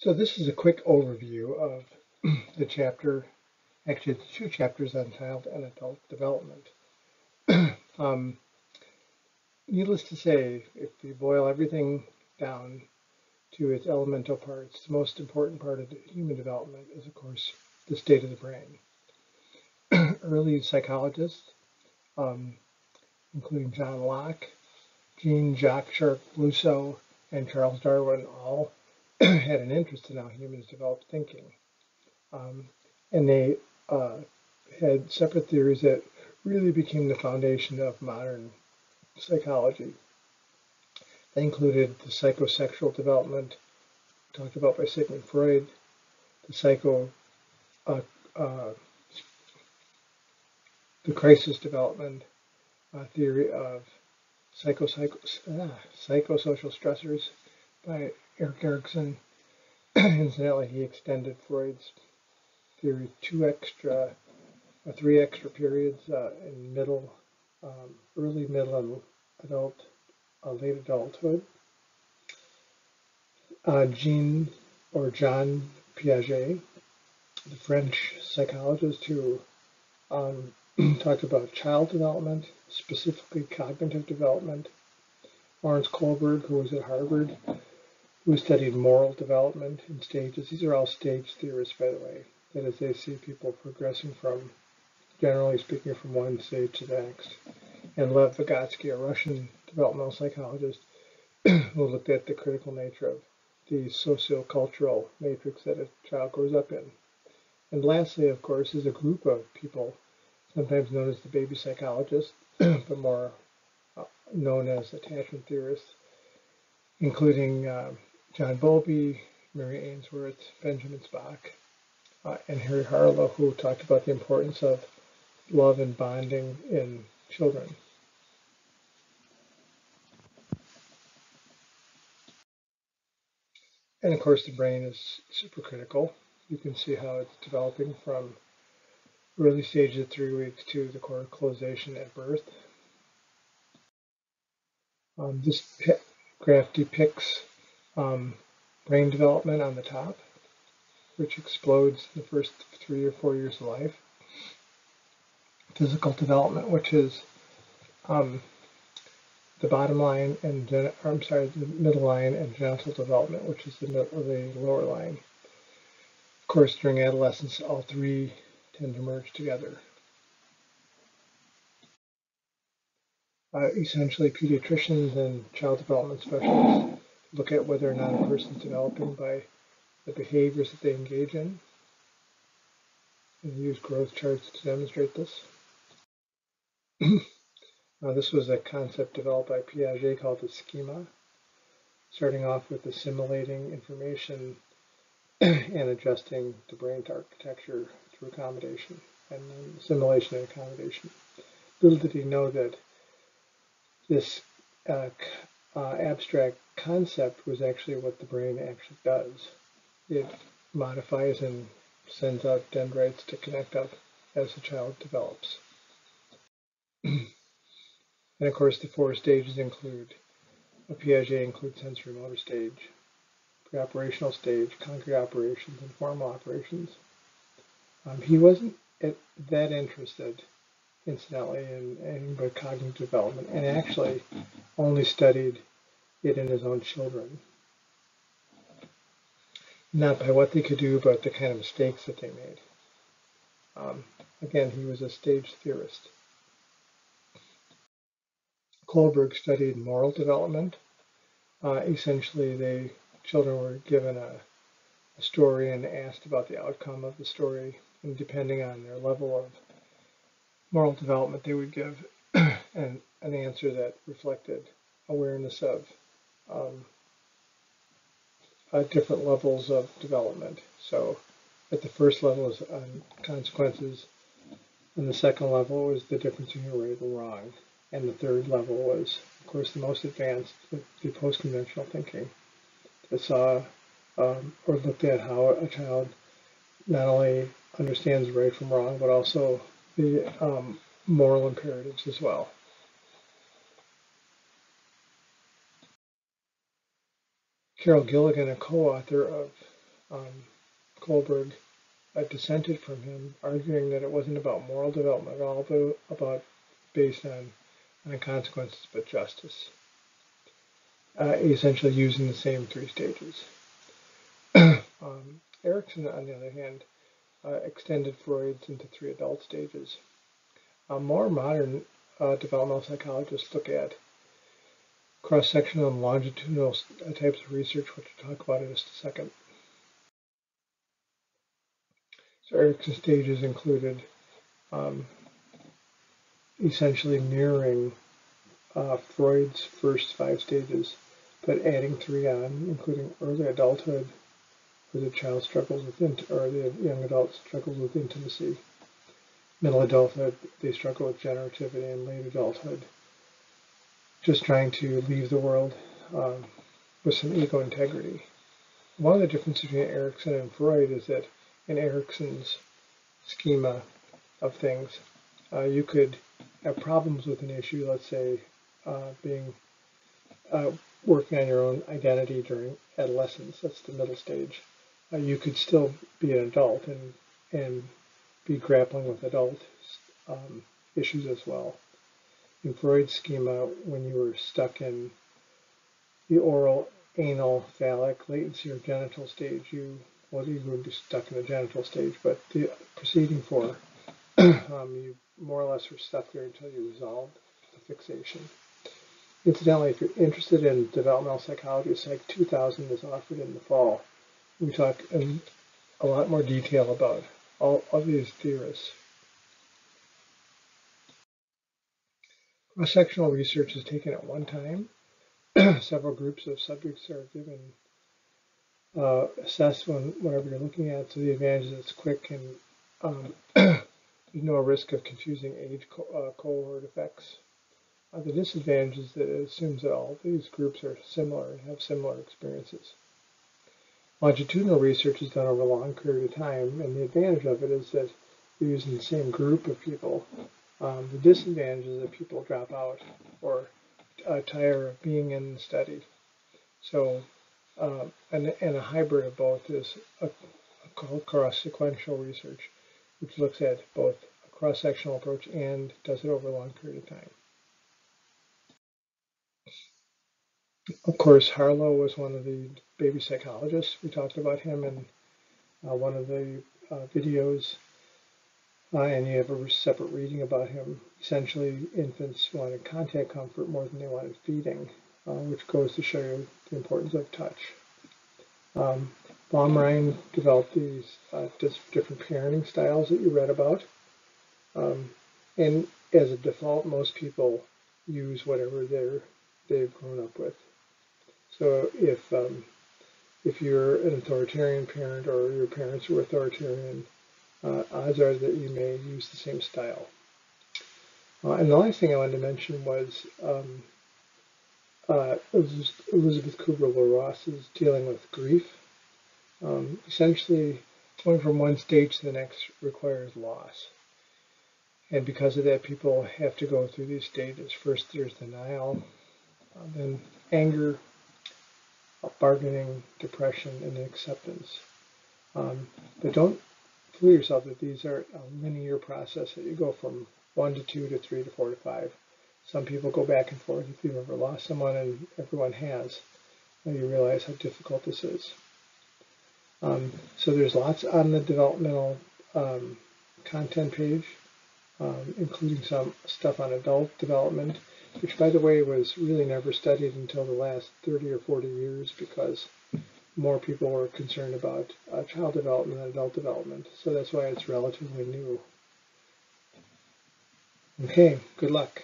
So this is a quick overview of the chapter, actually it's two chapters on child and adult development. um, Needless to say, if we boil everything down to its elemental parts, the most important part of the human development is, of course, the state of the brain. Early psychologists, um, including John Locke, Jean-Jacques Rousseau, and Charles Darwin, all had an interest in how humans developed thinking. Um, and they uh, had separate theories that really became the foundation of modern psychology. They included the psychosexual development talked about by Sigmund Freud, the uh, uh, the crisis development theory of psychosocial stressors by Erik Erikson. Incidentally, he extended Freud's theory three extra periods in early middle and late adulthood. Jean or John Piaget, the French psychologist who um, talked about child development, specifically cognitive development. Lawrence Kohlberg, who was at Harvard, who studied moral development in stages. These are all stage theorists, by the way. That is, they see people progressing from, generally speaking, from one stage to the next. And Lev Vygotsky, a Russian developmental psychologist, who looked at the critical nature of the sociocultural matrix that a child grows up in. And lastly, of course, is a group of people, sometimes known as the baby psychologists, but more known as attachment theorists, including John Bowlby, Mary Ainsworth, Benjamin Spock, and Harry Harlow, who talked about the importance of love and bonding in children. And of course, the brain is supercritical. You can see how it's developing from early stages at 3 weeks to the corticalization at birth. This graph depicts brain development on the top, which explodes in the first 3 or 4 years of life. Physical development, which is the bottom line, and the middle line, and genital development, which is the lower line. Of course, during adolescence, all three tend to merge together. Essentially, pediatricians and child development specialists look at whether or not a person is developing by the behaviors that they engage in, and use growth charts to demonstrate this. This was a concept developed by Piaget called the schema, starting off with assimilating information and adjusting the brain's architecture through accommodation, and then assimilation and accommodation. Little did he know that this abstract concept was actually what the brain actually does. It modifies and sends out dendrites to connect up as the child develops. And of course, the 4 stages include, Piaget includes sensory motor stage, pre-operational stage, concrete operations, and formal operations. He wasn't that interested, incidentally, in anything but cognitive development, and actually only studied it in his own children. Not by what they could do, but the kind of mistakes that they made. Again, he was a stage theorist. Kohlberg studied moral development. Essentially, children were given a story and asked about the outcome of the story, and depending on their level of moral development, they would give an answer that reflected awareness of different levels of development. So at the first level is on consequences, and the second level was the difference between right and wrong, and the third level was, of course, the most advanced, the post-conventional thinking that saw or looked at how a child not only understands right from wrong, but also the moral imperatives as well. Carol Gilligan, a co-author of Kohlberg dissented from him, arguing that it wasn't about moral development at all, but about based on consequences but justice, essentially using the same 3 stages. Erikson, on the other hand, extended Freud's into 3 adult stages. More modern developmental psychologists look at cross-sectional and longitudinal types of research, which we'll talk about in just a second. So Erikson's stages included essentially mirroring Freud's first 5 stages, but adding 3 on, including early adulthood, where the child struggles with, or the young adult struggles with intimacy. Middle adulthood, they struggle with generativity, and late adulthood, just trying to leave the world with some ego integrity. One of the differences between Erikson and Freud is that in Erikson's schema of things, you could have problems with an issue, let's say working on your own identity during adolescence. That's the middle stage. You could still be an adult and be grappling with adult issues as well. In Freud's schema, when you were stuck in the oral, anal, phallic, latency, or genital stage, you would be stuck in the genital stage, but the preceding 4, you more or less were stuck there until you resolved the fixation. Incidentally, if you're interested in developmental psychology, Psych 2000 is offered in the fall. We talk in a lot more detail about all of these theorists. Cross-sectional research is taken at one time. Several groups of subjects are given assessed whatever you're looking at. So the advantage is it's quick and there's no risk of confusing age cohort effects. The disadvantage is that it assumes that all these groups are similar and have similar experiences. Longitudinal research is done over a long period of time, and the advantage of it is that you're using the same group of people. The disadvantage is that people drop out or tire of being in the study. So, and a hybrid of both is called cross-sequential research, which looks at both a cross-sectional approach and does it over a long period of time. Of course, Harlow was one of the baby psychologists. We talked about him in one of the videos, and you have a separate reading about him. Essentially, infants wanted contact comfort more than they wanted feeding, which goes to show you the importance of touch. Baumrein developed these different parenting styles that you read about, and as a default, most people use whatever they've grown up with. So if you're an authoritarian parent or your parents were authoritarian, odds are that you may use the same style. And the last thing I wanted to mention was Elizabeth Kubler-Ross is dealing with grief. Essentially, going from one stage to the next requires loss. And because of that, people have to go through these stages. First, there's denial, then anger, bargaining, depression, and acceptance. But don't fool yourself that these are a linear process that you go from 1 to 2 to 3 to 4 to 5. Some people go back and forth. If you've ever lost someone, and everyone has, you realize how difficult this is. So there's lots on the developmental content page, including some stuff on adult development, which, by the way, was really never studied until the last 30 or 40 years because more people were concerned about child development than adult development. So that's why it's relatively new. Okay, good luck.